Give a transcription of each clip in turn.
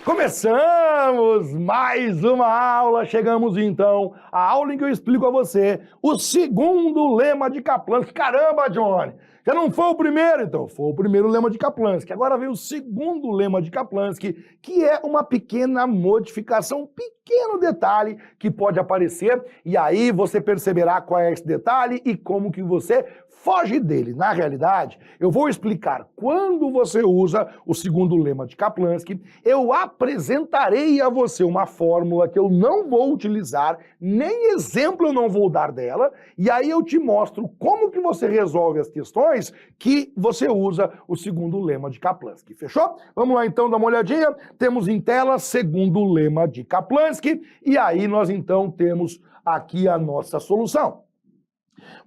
Começamos mais uma aula, chegamos então à aula em que eu explico a você o segundo lema de Kaplansky. Caramba, Johnny, já não foi o primeiro? Então, foi o primeiro lema de Kaplansky. Agora vem o segundo lema de Kaplansky, que é uma pequena modificação, um pequeno detalhe que pode aparecer, e aí você perceberá qual é esse detalhe e como que você foge dele. Na realidade, eu vou explicar quando você usa o segundo lema de Kaplansky, eu apresentarei a você uma fórmula que eu não vou utilizar, nem exemplo eu não vou dar dela, e aí eu te mostro como que você resolve as questões que você usa o segundo lema de Kaplansky. Fechou? Vamos lá então dar uma olhadinha. Temos em tela segundo lema de Kaplansky, e aí nós então temos aqui a nossa solução.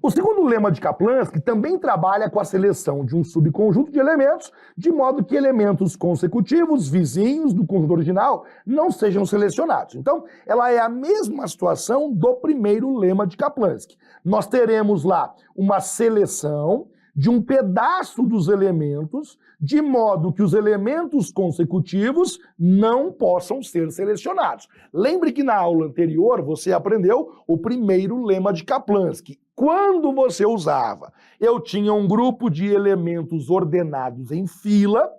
O segundo lema de Kaplansky também trabalha com a seleção de um subconjunto de elementos, de modo que elementos consecutivos, vizinhos do conjunto original, não sejam selecionados. Então, ela é a mesma situação do primeiro lema de Kaplansky. Nós teremos lá uma seleção de um pedaço dos elementos, de modo que os elementos consecutivos não possam ser selecionados. Lembre que na aula anterior você aprendeu o primeiro lema de Kaplansky. Quando você usava, eu tinha um grupo de elementos ordenados em fila,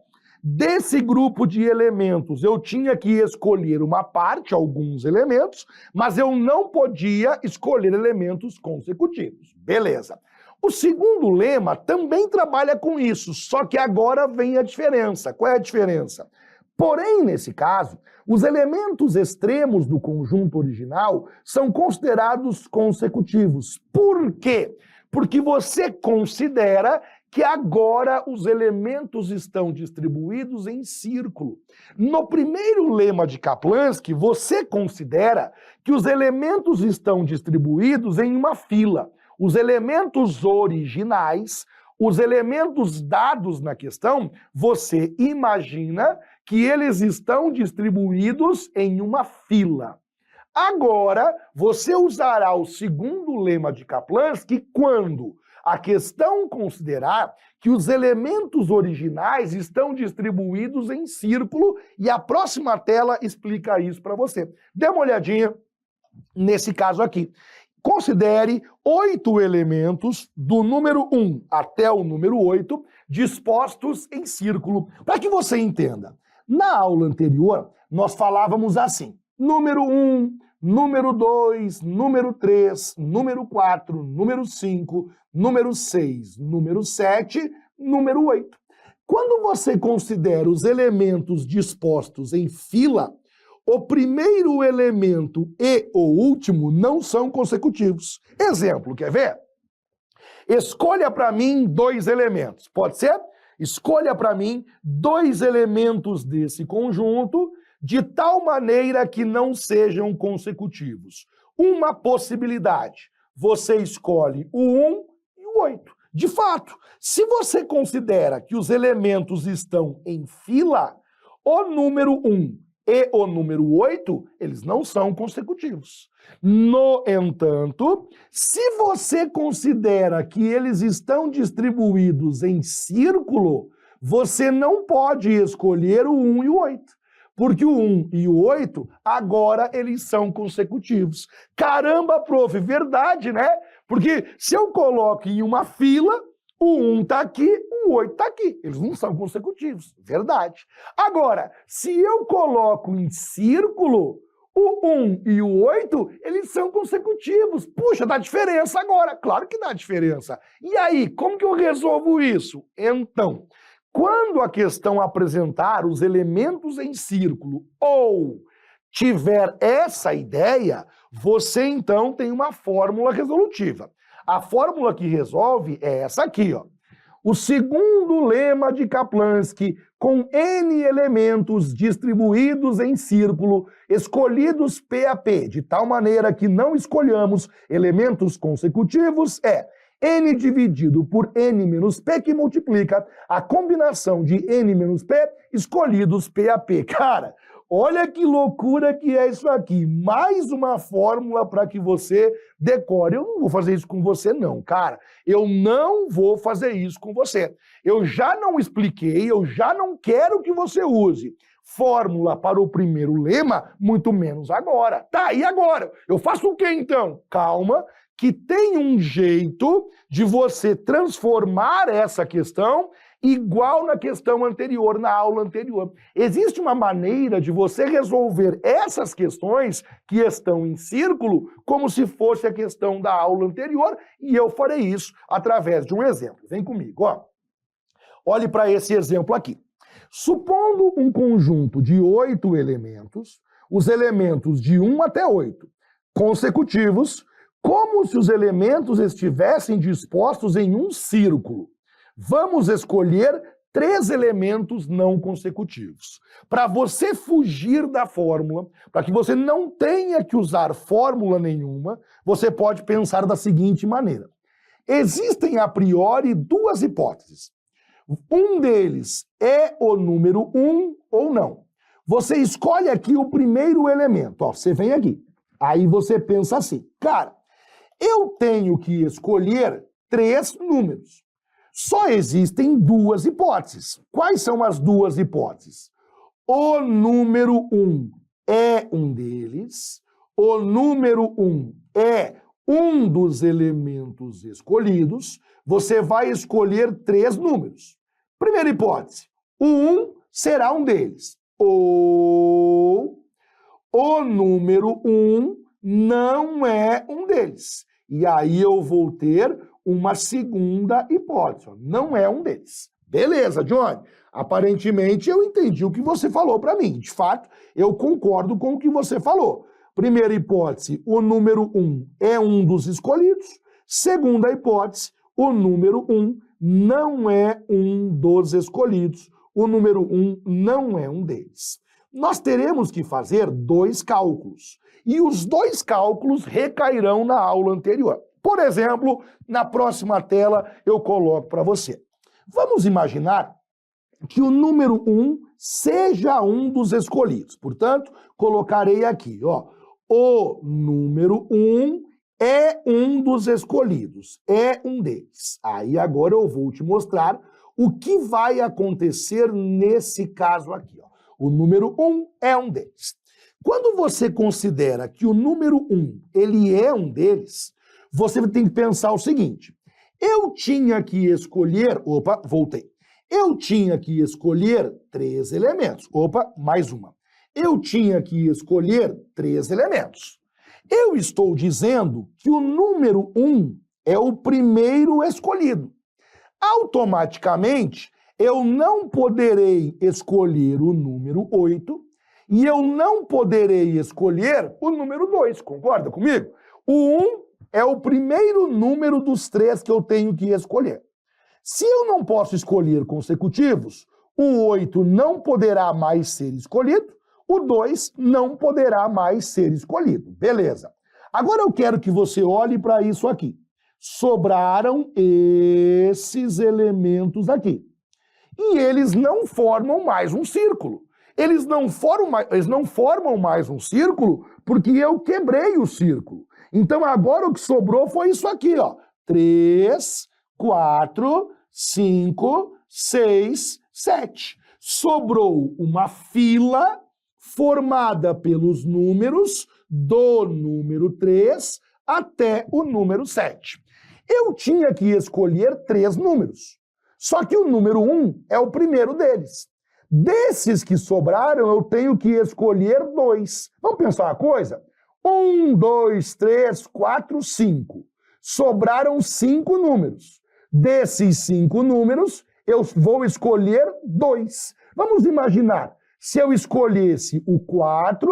desse grupo de elementos eu tinha que escolher uma parte, alguns elementos, mas eu não podia escolher elementos consecutivos. Beleza. O segundo lema também trabalha com isso, só que agora vem a diferença. Qual é a diferença? Porém, nesse caso, os elementos extremos do conjunto original são considerados consecutivos. Por quê? Porque você considera que agora os elementos estão distribuídos em círculo. No primeiro lema de Kaplansky, você considera que os elementos estão distribuídos em uma fila. Os elementos originais, os elementos dados na questão, você imagina que eles estão distribuídos em uma fila. Agora, você usará o segundo lema de Kaplansky quando a questão considerar que os elementos originais estão distribuídos em círculo, e a próxima tela explica isso para você. Dê uma olhadinha nesse caso aqui. Considere 8 elementos do número 1 até o número 8 dispostos em círculo. Para que você entenda, na aula anterior nós falávamos assim: número 1, número 2, número 3, número 4, número 5, número 6, número 7, número 8. Quando você considera os elementos dispostos em fila, o primeiro elemento e o último não são consecutivos. Exemplo, quer ver? Escolha para mim 2 elementos. Pode ser? Escolha para mim 2 elementos desse conjunto de tal maneira que não sejam consecutivos. Uma possibilidade. Você escolhe o 1 e o 8. De fato, se você considera que os elementos estão em fila, o número 1 e o número 8, eles não são consecutivos. No entanto, se você considera que eles estão distribuídos em círculo, você não pode escolher o 1 e o 8. Porque o 1 e o 8, agora eles são consecutivos. Caramba, prof, verdade, né? Porque se eu coloco em uma fila, o 1 está aqui, o 8 está aqui. Eles não são consecutivos. Verdade. Agora, se eu coloco em círculo, o 1 e o 8, eles são consecutivos. Puxa, dá diferença agora. Claro que dá diferença. E aí, como que eu resolvo isso? Então, quando a questão apresentar os elementos em círculo ou tiver essa ideia, você então tem uma fórmula resolutiva. A fórmula que resolve é essa aqui, ó. O segundo lema de Kaplansky, com N elementos distribuídos em círculo, escolhidos P a P, de tal maneira que não escolhamos elementos consecutivos, é N dividido por N menos P, que multiplica a combinação de N menos P escolhidos P a P. Cara, olha que loucura que é isso aqui. Mais uma fórmula para que você decore. Eu não vou fazer isso com você, não, cara. Eu não vou fazer isso com você. Eu já não expliquei, eu já não quero que você use fórmula para o primeiro lema, muito menos agora. Tá, e agora? Eu faço o quê então? Calma, que tem um jeito de você transformar essa questão igual na questão anterior, na aula anterior. Existe uma maneira de você resolver essas questões que estão em círculo como se fosse a questão da aula anterior, e eu farei isso através de um exemplo. Vem comigo, ó. Olhe para esse exemplo aqui. Supondo um conjunto de 8 elementos, os elementos de 1 até 8, consecutivos, como se os elementos estivessem dispostos em um círculo. Vamos escolher 3 elementos não consecutivos. Para você fugir da fórmula, para que você não tenha que usar fórmula nenhuma, você pode pensar da seguinte maneira. Existem a priori 2 hipóteses. Um deles é o número 1 ou não. Você escolhe aqui o primeiro elemento. Ó, você vem aqui. Aí você pensa assim, cara, eu tenho que escolher 3 números. Só existem 2 hipóteses. Quais são as 2 hipóteses? O número 1 é um deles, o número 1 é um dos elementos escolhidos, você vai escolher 3 números. Primeira hipótese, o 1 será um deles. Ou o número 1 não é um deles. E aí eu vou ter uma segunda hipótese. Não é um deles. Beleza, Johnny. Aparentemente eu entendi o que você falou para mim. De fato, eu concordo com o que você falou. Primeira hipótese, o número 1 é um dos escolhidos. Segunda hipótese, o número 1 não é um dos escolhidos. O número 1 não é um deles. Nós teremos que fazer 2 cálculos. E os 2 cálculos recairão na aula anterior. Por exemplo, na próxima tela eu coloco para você. Vamos imaginar que o número 1 seja um dos escolhidos. Portanto, colocarei aqui, ó, o número 1 é um dos escolhidos, é um deles. Aí agora eu vou te mostrar o que vai acontecer nesse caso aqui, ó. O número 1 é um deles. Quando você considera que o número 1 ele é um deles, você tem que pensar o seguinte, eu tinha que escolher, eu tinha que escolher 3 elementos, mais uma, eu tinha que escolher 3 elementos. Eu estou dizendo que o número 1 é o primeiro escolhido. Automaticamente, eu não poderei escolher o número 8 e eu não poderei escolher o número 2, concorda comigo? O 1 é o primeiro número dos 3 que eu tenho que escolher. Se eu não posso escolher consecutivos, o 8 não poderá mais ser escolhido, o 2 não poderá mais ser escolhido. Beleza. Agora eu quero que você olhe para isso aqui. Sobraram esses elementos aqui. E eles não formam mais um círculo. Eles não formam mais um círculo porque eu quebrei o círculo. Então agora o que sobrou foi isso aqui, ó. 3, 4, 5, 6, 7. Sobrou uma fila formada pelos números do número 3 até o número 7. Eu tinha que escolher 3 números. Só que o número 1 é o primeiro deles. Desses que sobraram, eu tenho que escolher 2. Vamos pensar uma coisa? 1, 2, 3, 4, 5. Sobraram 5 números. Desses 5 números, eu vou escolher 2. Vamos imaginar, se eu escolhesse o 4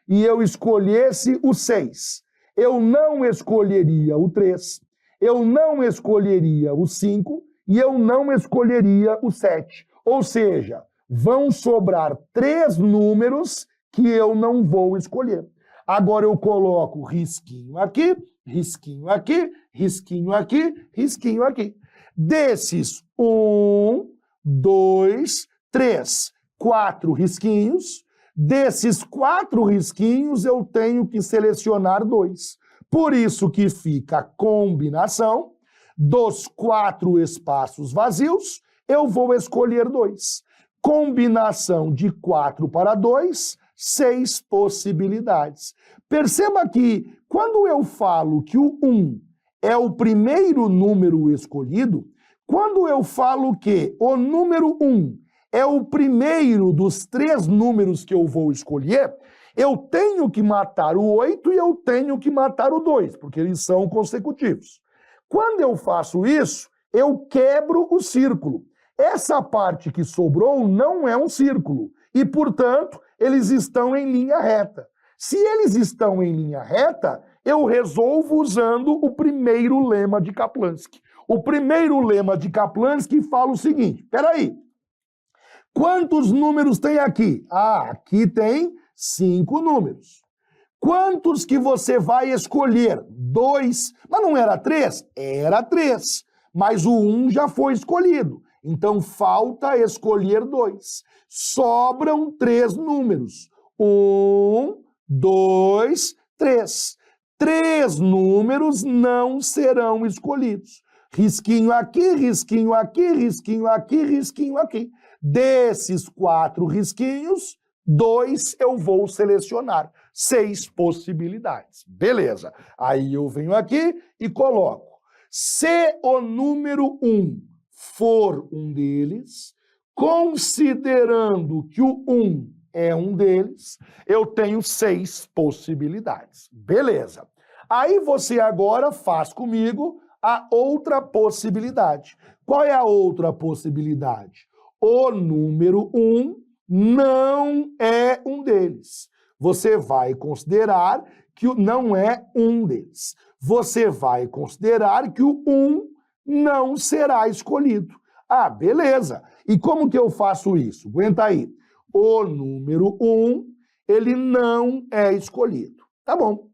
e eu escolhesse o 6. Eu não escolheria o 3, eu não escolheria o 5 e eu não escolheria o 7. Ou seja, vão sobrar 3 números que eu não vou escolher. Agora eu coloco risquinho aqui, risquinho aqui, risquinho aqui, risquinho aqui. Desses 1, 2, 3, 4 risquinhos. Desses 4 risquinhos eu tenho que selecionar 2. Por isso que fica a combinação dos 4 espaços vazios, eu vou escolher 2. Combinação de 4 para 2, 6 possibilidades. Perceba que quando eu falo que o 1 é o primeiro número escolhido, quando eu falo que o número 1 é o primeiro dos 3 números que eu vou escolher, eu tenho que matar o 8 e eu tenho que matar o 2, porque eles são consecutivos. Quando eu faço isso, eu quebro o círculo. Essa parte que sobrou não é um círculo e, portanto, eles estão em linha reta. Se eles estão em linha reta, eu resolvo usando o primeiro lema de Kaplanski. O primeiro lema de Kaplanski fala o seguinte, peraí, quantos números tem aqui? Ah, aqui tem 5 números. Quantos que você vai escolher? 2. Mas não era 3? Era 3. Mas o 1 já foi escolhido. Então falta escolher 2. Sobram 3 números. 1, 2, 3. 3 números não serão escolhidos. Risquinho aqui, risquinho aqui, risquinho aqui, risquinho aqui. Desses 4 risquinhos, 2 eu vou selecionar. 6 possibilidades. Beleza. Aí eu venho aqui e coloco. Se o número 1 for um deles, considerando que o 1 é um deles, eu tenho 6 possibilidades. Beleza. Aí você agora faz comigo a outra possibilidade. Qual é a outra possibilidade? O número 1 não é um deles. Você vai considerar que não é um deles. Você vai considerar que o 1 não será escolhido. Ah, beleza. E como que eu faço isso? Aguenta aí. O número 1, ele não é escolhido. Tá bom.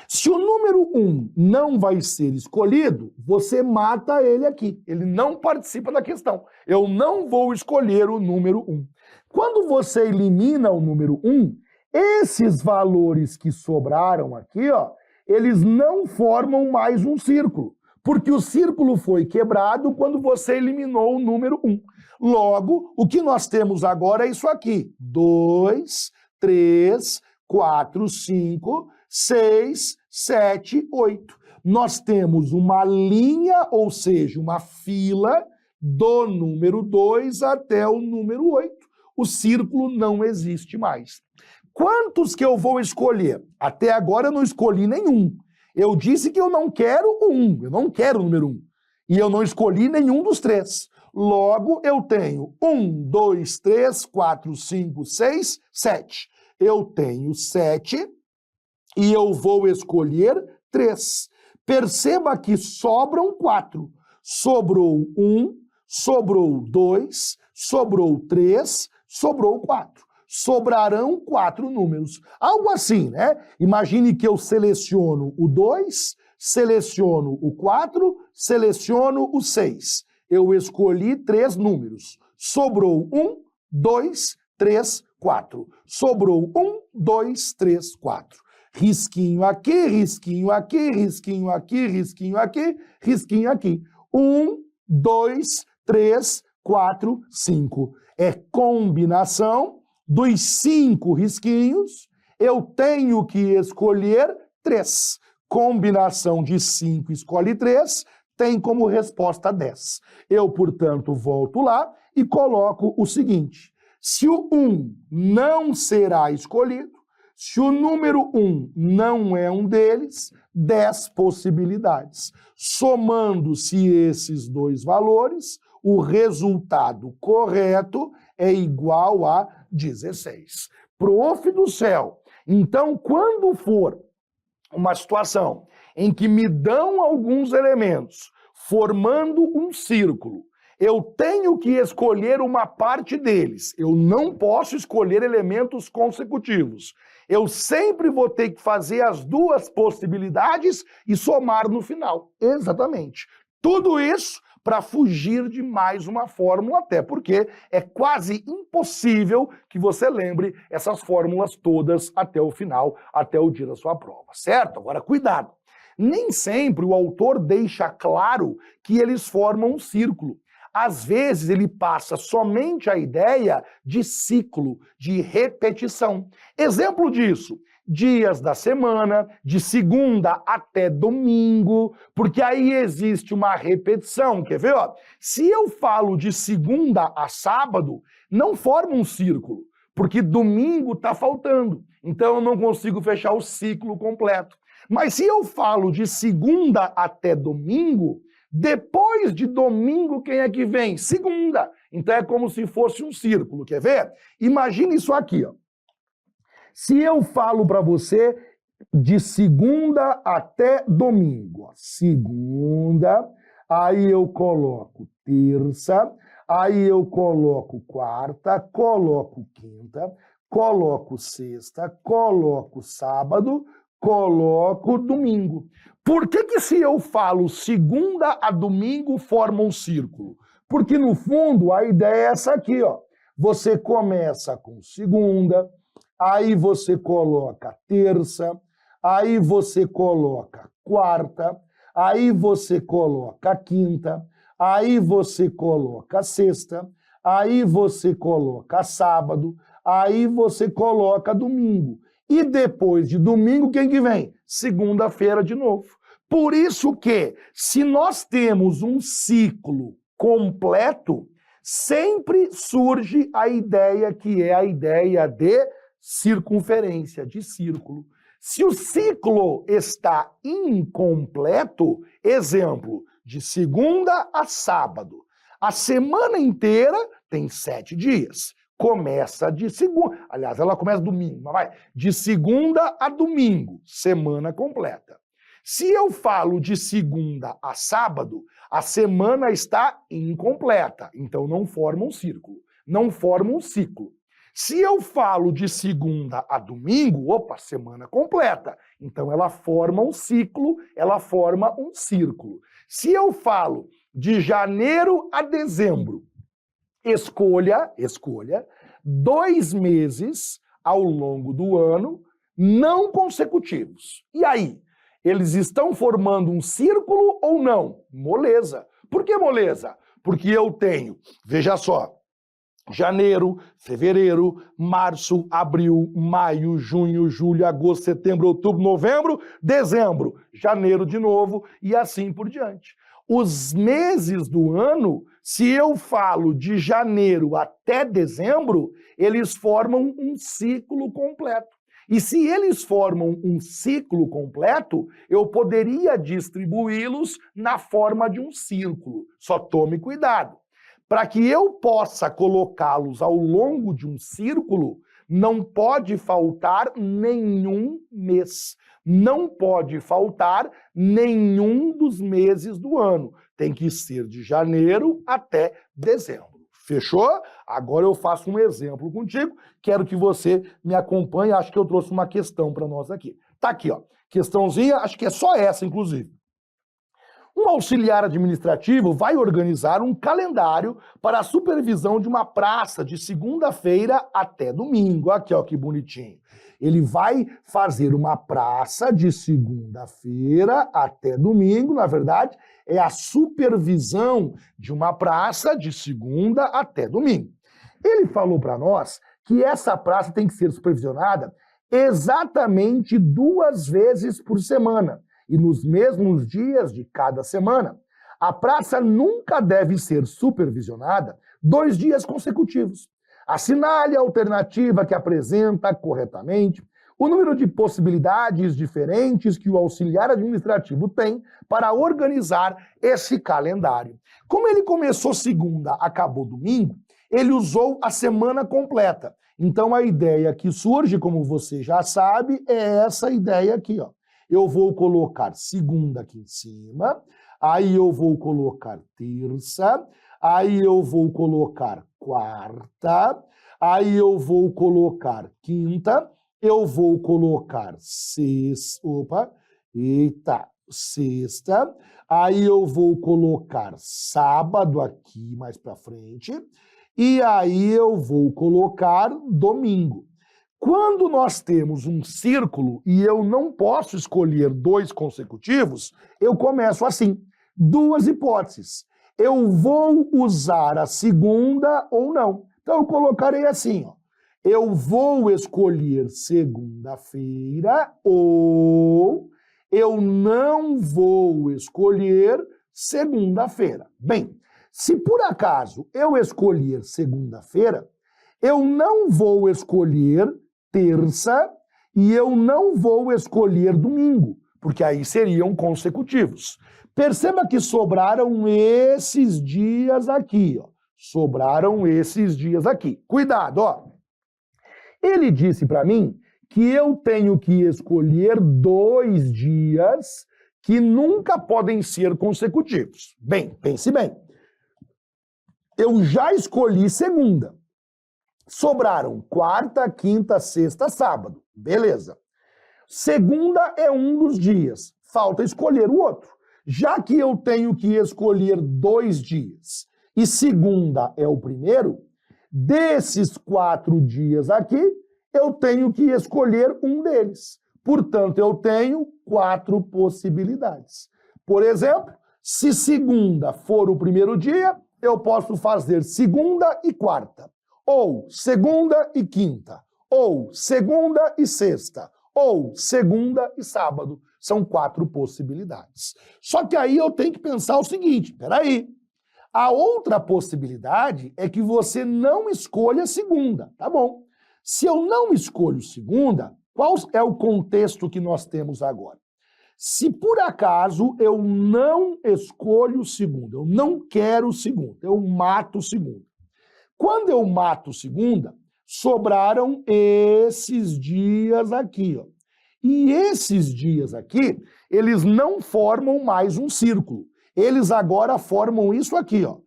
Se o número 1 não vai ser escolhido, você mata ele aqui. Ele não participa da questão. Eu não vou escolher o número 1. Quando você elimina o número 1, esses valores que sobraram aqui, ó, eles não formam mais um círculo, porque o círculo foi quebrado quando você eliminou o número 1. Logo, o que nós temos agora é isso aqui. 2, 3, 4, 5, 6, 7, 8. Nós temos uma linha, ou seja, uma fila do número 2 até o número 8. O círculo não existe mais. Quantos que eu vou escolher? Até agora eu não escolhi nenhum. Eu disse que eu não quero o 1, eu não quero o número 1. E eu não escolhi nenhum dos 3. Logo, eu tenho 1, 2, 3, 4, 5, 6, 7. Eu tenho 7 e eu vou escolher 3. Perceba que sobram 4. Sobrou 1, sobrou 2, sobrou 3, sobrou 4. Sobrarão 4 números. Algo assim, né? Imagine que eu seleciono o 2, seleciono o 4, seleciono o 6. Eu escolhi 3 números. Sobrou 1, 2, 3, 4. Sobrou 1, 2, 3, 4. Risquinho aqui, risquinho aqui, risquinho aqui, risquinho aqui, risquinho aqui. 1, 2, 3, 4, 5. É combinação dos 5 risquinhos, eu tenho que escolher 3. Combinação de 5 escolhe 3, tem como resposta 10. Eu, portanto, volto lá e coloco o seguinte. Se o 1 não será escolhido, se o número 1 não é um deles, 10 possibilidades. Somando-se esses dois valores, o resultado correto é igual a 16. Prof do céu, então quando for uma situação em que me dão alguns elementos formando um círculo, eu tenho que escolher uma parte deles. Eu não posso escolher elementos consecutivos. Eu sempre vou ter que fazer as duas possibilidades e somar no final. Exatamente. Tudo isso para fugir de mais uma fórmula, até porque é quase impossível que você lembre essas fórmulas todas até o final, até o dia da sua prova, certo? Agora, cuidado! Nem sempre o autor deixa claro que eles formam um círculo. Às vezes ele passa somente a ideia de ciclo, de repetição. Exemplo disso, dias da semana, de segunda até domingo, porque aí existe uma repetição. Quer ver? Ó? Se eu falo de segunda a sábado, não forma um círculo, porque domingo está faltando. Então eu não consigo fechar o ciclo completo. Mas se eu falo de segunda até domingo, depois de domingo, quem é que vem? Segunda. Então é como se fosse um círculo. Quer ver? Imagine isso aqui, ó. Se eu falo para você de segunda até domingo, ó, segunda, aí eu coloco terça, aí eu coloco quarta, coloco quinta, coloco sexta, coloco sábado, coloco domingo. Por que se eu falo segunda a domingo forma um círculo? Porque no fundo a ideia é essa aqui, ó. Você começa com segunda, aí você coloca terça, aí você coloca quarta, aí você coloca quinta, aí você coloca sexta, aí você coloca sábado, aí você coloca domingo. E depois de domingo, quem que vem? Segunda-feira de novo. Por isso que, se nós temos um ciclo completo, sempre surge a ideia que é a ideia de circunferência, de círculo. Se o ciclo está incompleto, exemplo, de segunda a sábado, a semana inteira tem 7 dias. Começa de segunda, aliás, ela começa domingo, mas vai de segunda a domingo, semana completa. Se eu falo de segunda a sábado, a semana está incompleta, então não forma um círculo, não forma um ciclo. Se eu falo de segunda a domingo, opa, semana completa. Então ela forma um ciclo, ela forma um círculo. Se eu falo de janeiro a dezembro, escolha 2 meses ao longo do ano não consecutivos. E aí, eles estão formando um círculo ou não? Moleza. Por que moleza? Porque eu tenho, veja só, janeiro, fevereiro, março, abril, maio, junho, julho, agosto, setembro, outubro, novembro, dezembro, janeiro de novo e assim por diante. Os meses do ano, se eu falo de janeiro até dezembro, eles formam um ciclo completo. E se eles formam um ciclo completo, eu poderia distribuí-los na forma de um círculo. Só tome cuidado. Para que eu possa colocá-los ao longo de um círculo, não pode faltar nenhum mês. Não pode faltar nenhum dos meses do ano. Tem que ser de janeiro até dezembro. Fechou? Agora eu faço um exemplo contigo. Quero que você me acompanhe. Acho que eu trouxe uma questão para nós aqui. Tá aqui, ó. Questãozinha, acho que é só essa, inclusive. Um auxiliar administrativo vai organizar um calendário para a supervisão de uma praça de segunda-feira até domingo. Aqui, ó, que bonitinho. Ele vai fazer uma praça de segunda-feira até domingo, na verdade, é a supervisão de uma praça de segunda até domingo. Ele falou para nós que essa praça tem que ser supervisionada exatamente 2 vezes por semana e nos mesmos dias de cada semana. A praça nunca deve ser supervisionada 2 dias consecutivos. Assinale a alternativa que apresenta corretamente o número de possibilidades diferentes que o auxiliar administrativo tem para organizar esse calendário. Como ele começou segunda, acabou domingo, ele usou a semana completa. Então a ideia que surge, como você já sabe, é essa ideia aqui, ó. Eu vou colocar segunda aqui em cima, aí eu vou colocar terça, aí eu vou colocar quarta, aí eu vou colocar quinta, eu vou colocar sexta, aí eu vou colocar sábado aqui mais para frente, e aí eu vou colocar domingo. Quando nós temos um círculo e eu não posso escolher 2 consecutivos, eu começo assim. 2 hipóteses. Eu vou usar a segunda ou não. Então eu colocarei assim, ó. Eu vou escolher segunda-feira ou eu não vou escolher segunda-feira. Bem, se por acaso eu escolher segunda-feira, eu não vou escolher terça e eu não vou escolher domingo, porque aí seriam consecutivos. Perceba que sobraram esses dias aqui, ó. Sobraram esses dias aqui. Cuidado, ó. Ele disse para mim que eu tenho que escolher 2 dias que nunca podem ser consecutivos. Bem, pense bem. Eu já escolhi segunda. Sobraram quarta, quinta, sexta, sábado. Beleza. Segunda é um dos dias. Falta escolher o outro. Já que eu tenho que escolher 2 dias e segunda é o primeiro, desses 4 dias aqui, eu tenho que escolher um deles. Portanto, eu tenho 4 possibilidades. Por exemplo, se segunda for o primeiro dia, eu posso fazer segunda e quarta, ou segunda e quinta, ou segunda e sexta, ou segunda e sábado. São 4 possibilidades. Só que aí eu tenho que pensar o seguinte, peraí, a outra possibilidade é que você não escolha segunda, tá bom? Se eu não escolho segunda, qual é o contexto que nós temos agora? Se por acaso eu não escolho segunda, eu não quero segunda, eu mato segunda. Quando eu mato segunda, sobraram esses dias aqui, ó. E esses dias aqui, eles não formam mais um círculo. Eles agora formam isso aqui, ó.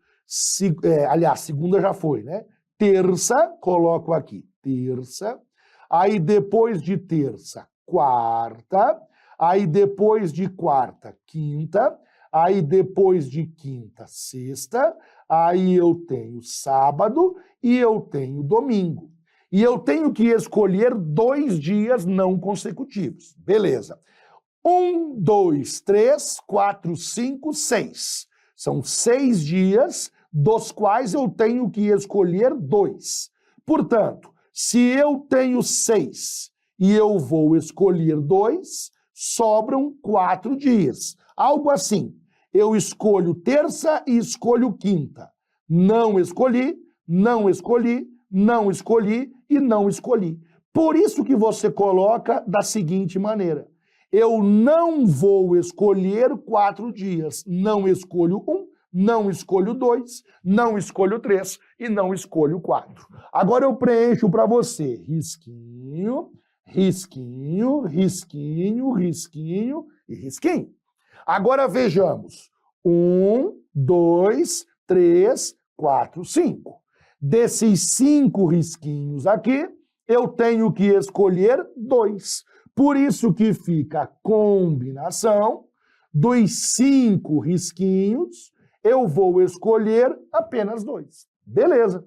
Aliás, segunda já foi, né? Terça, coloco aqui, terça. Aí depois de terça, quarta. Aí depois de quarta, quinta. Aí depois de quinta, sexta. Aí eu tenho sábado e eu tenho domingo. E eu tenho que escolher 2 dias não consecutivos. Beleza. 1, 2, 3, 4, 5, 6. São 6 dias, dos quais eu tenho que escolher 2. Portanto, se eu tenho 6 e eu vou escolher 2, sobram 4 dias. Algo assim. Eu escolho terça e escolho quinta. Não escolhi, não escolhi, não escolhi e não escolhi. Por isso que você coloca da seguinte maneira. Eu não vou escolher 4 dias. Não escolho 1, não escolho 2, não escolho 3 e não escolho 4. Agora eu preencho para você. Risquinho, risquinho, risquinho, risquinho e risquinho. Agora vejamos. 1, 2, 3, 4, 5. Desses 5 risquinhos aqui, eu tenho que escolher 2. Por isso que fica a combinação dos 5 risquinhos, eu vou escolher apenas 2. Beleza.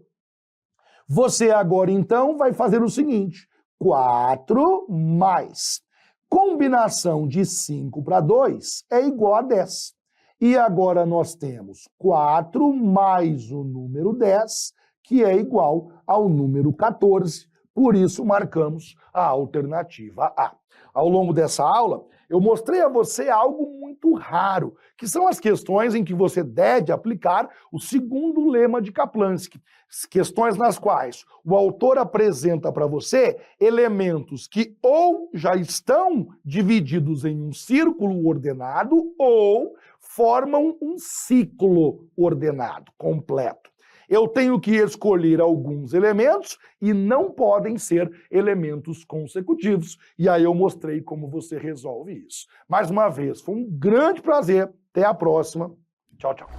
Você agora, então, vai fazer o seguinte. 4 mais combinação de 5 para 2 é igual a 10. E agora nós temos 4 mais o número 10, que é igual ao número 14. Por isso, marcamos a alternativa A. Ao longo dessa aula, eu mostrei a você algo muito raro, que são as questões em que você deve aplicar o segundo lema de Kaplansky. Questões nas quais o autor apresenta para você elementos que ou já estão divididos em um círculo ordenado ou formam um ciclo ordenado, completo. Eu tenho que escolher alguns elementos e não podem ser elementos consecutivos. E aí eu mostrei como você resolve isso. Mais uma vez, foi um grande prazer. Até a próxima. Tchau, tchau.